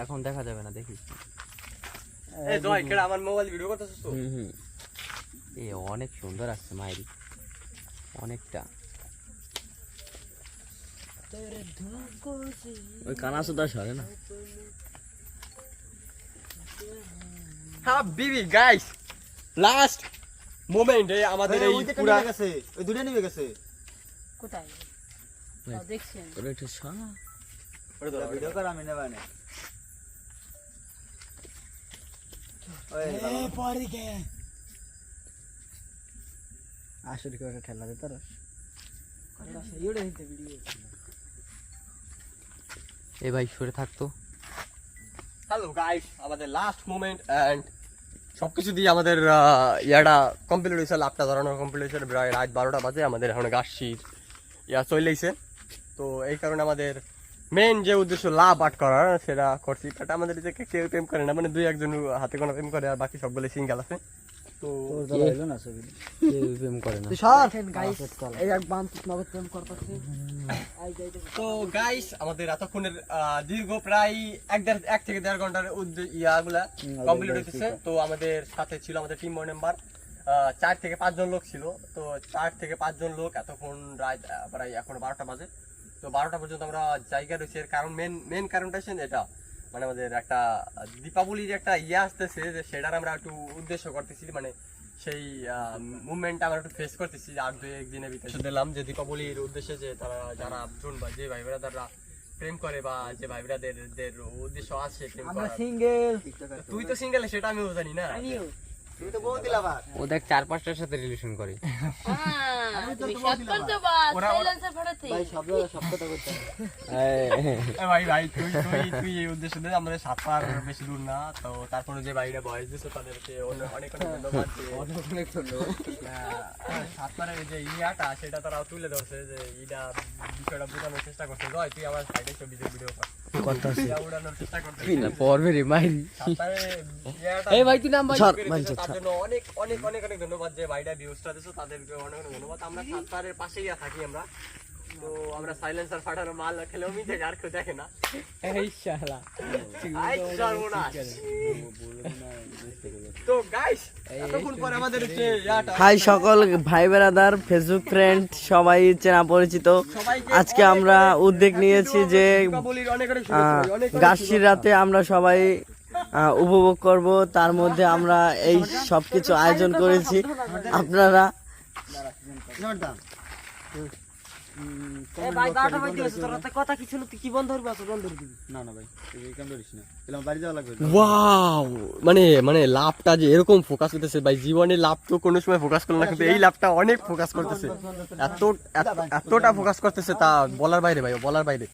এখন দেখা যাবে না, দেখিস। আমার মোবাইল ভিডিও করতেছিস তো? অনেক সুন্দর আসছে মায়েরি, অনেকটা। ওই কানা সুদা সরে না। হ্যাঁ বিবি গাইস, লাস্ট মোমেন্ট আমাদের এই পুরা গেছে, ওই দুটো নিয়ে গেছে কোথায় দেখছেন? ওটা একটু সরা। ভিডিও কর, আমি নেবা না। ওই পরে কে আসলে কি ওটা ঠেলা দে তোর ইউডে হিতে ভিডিও। এ ভাই সরে থাকতো। হ্যালো গাইস, আমাদের লাস্ট মোমেন্ট এন্ড সবকিছু দিয়ে আমাদের ইয়াটা কমপ্লিট হয়েছে। লাভটা ধরানো কমপ্লিট হয়েছে প্রায় রাত 12টা বাজে। আমাদের এখন গাছশির ইয়া চলেছে, তো এই কারণে আমাদের মেন যে উদ্দেশ্য লাভ আট করার সেটা করছি। বাট আমাদের যে কেউ প্রেম করে না, মানে দুই একজন হাতে কোনো প্রেম করে, আর বাকি সবগুলো সিঙ্গেল আছে। তো প্রেম করে না। তো গাইস, আমাদের এতক্ষণের দীর্ঘ প্রায় 1 থেকে 1.5 ঘন্টার ইয়াগুলা কমপ্লিট হয়েছে। তো আমাদের সাথে ছিল আমাদের টিম মেম্বার 4 থেকে 5 জন লোক ছিল। তো 4 থেকে 5 জন লোক এতক্ষণ রাত প্রায় এখন 12টা বাজে। তো 12টা পর্যন্ত আমরা জায়গা রয়েছে। এর কারণ মেন কারণটা হচ্ছে এটা, মানে আমাদের একটা দীপাবলির একটা ইয়ে আসতেছে, যে সেটার আমরা একটু উদ্দেশ্য করতেছি, মানে সেই মুভমেন্টটা আমরা একটু ফেস করতেছি। আর 2-1 দিনের ভিতরে দিলাম যে দীপাবলির উদ্দেশ্যে যে তারা যারা জন বা যে ভাই ব্রাদাররা প্রেম করে, বা যে ভাই ব্রাদারদের উদ্দেশ্য আছে প্রেম করা। সিঙ্গেল, তুই তো সিঙ্গেল, সেটা আমিও জানি না। তুই তো বউ দিলা বাদ। ও দেখ 4-5টার সাথে রিলেশন করে। ভাই সব কথা করতে ভাই তুই এই উদ্দেশ্য দিয়ে আমাদের সাতপার বেশি দূর না। তো তারপরে যে ভাইরা বয়স দিচ্ছে তাদেরকে অনেক অনেক ধন্যবাদ। সাতপারের যে ইয়াটা সেটা তারা তুলে ধরছে, যে এটা বিষয়টা বোঝানোর চেষ্টা করছে। জয়, তুই আমার সাইডে ভিডিও কর, উড়ানোর চেষ্টা করতে পড়বে রে মাইরি। এই ভাই তুই নাম ভাই। তার জন্য অনেক অনেক অনেক অনেক ধন্যবাদ। যে ভাইরা ভিউজটা দিছো তাদেরকে অনেক অনেক ধন্যবাদ। আমরা সাতপারের পাশেই থাকি আমরা। তো আমরা সাইলেন্সার ফাটানো মাল খেলেও মিটে, আর কেউ দেখে না। এই শালা তো গাইস, এতক্ষণ পরে আমাদের যে ইয়াটা, হাই সকল ভাই ব্রাদার, ফেসবুক ফ্রেন্ড সবাই চেনা পরিচিত। আজকে আমরা উদ্যোগ নিয়েছি যে দীপাবলির অনেক অনেক শুভেচ্ছা ভাই, অনেক গাছশির রাতে আমরা সবাই উপভোগ করব। তার মধ্যে আমরা এই সবকিছু আয়োজন করেছি। আপনারা কথা কি ছিল? তুই কি বন্ধ ধরবি? বন্ধ ধরবি না না ভাই, তুই কেন ধরিস না, এলাম বাড়ি যাওয়া লাগবে। ওয়াও, মানে লাভটা যে এরকম ফোকাস করতেছে ভাই, জীবনে লাভ তো কোনো সময় ফোকাস করলো না, কিন্তু এই লাভটা অনেক ফোকাস করতেছে। এতটা ফোকাস করতেছে তা বলার বাইরে ভাই, বলার বাইরে।